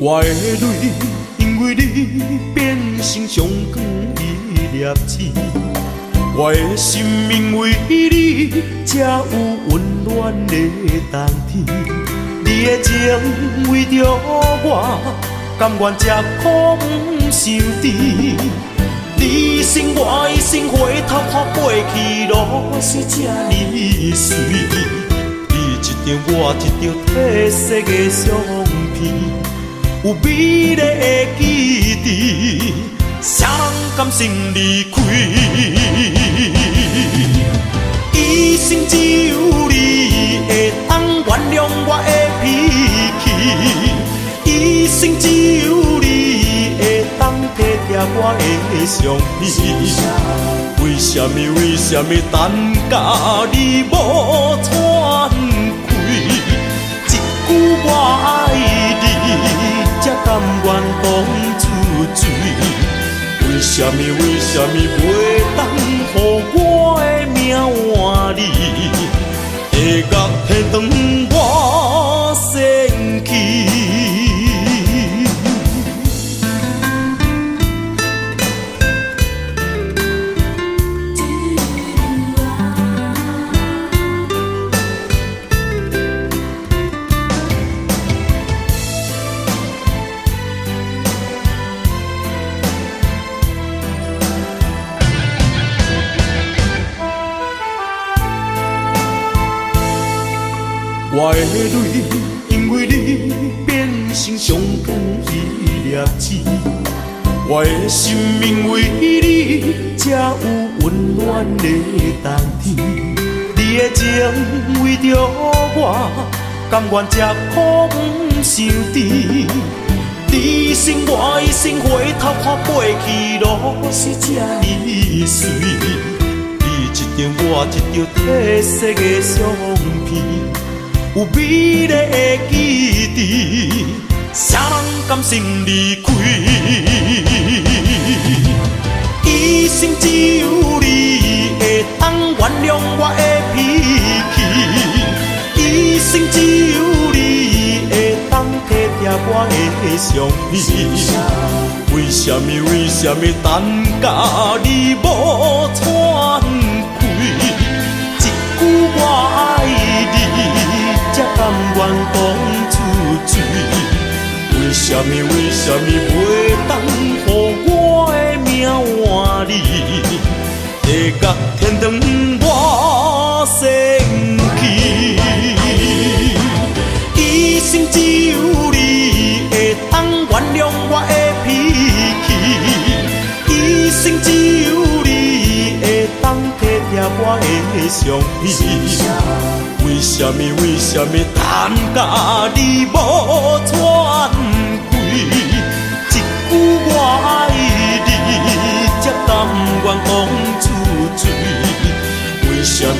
我的泪，因为你变成上光一粒星。我的心因为你，才有温暖的冬天。你的情为着我，甘愿吃苦不受甜。你生我的心，回头看飞去，路是这呢水。你一张我一张褪色的相片。有美丽的记忆，谁人甘心离开？一生只有你会当原谅我的脾气，一生只有你会当体贴我的伤悲。为什么等甲你无喘气？一句我爱你。才甘愿当出水，为什么袂当予我的命换你，会甲天长我生气？我的泪，因为你变成上光一粒星。我的心因为你，才有温暖的冬天。你的情为着我，甘愿吃苦不受甜。你生我的心，回头看飞去，路是这呢水。你一张我一张褪色的相片。有美丽的记忆，谁人甘心离开？一生只有你会当原谅我的脾气，一生只有你会当体贴我的伤悲。为什么等甲你无喘气？一句我爱你。才甘愿当出水，为什么袂当予我的命换你，会甲天长我生气？一生只有你会当原谅我的脾气，一生只有你会当体贴我的伤悲。为什么等甲你无喘气？一句我爱你，才甘愿当出水。为什么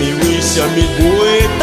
袂当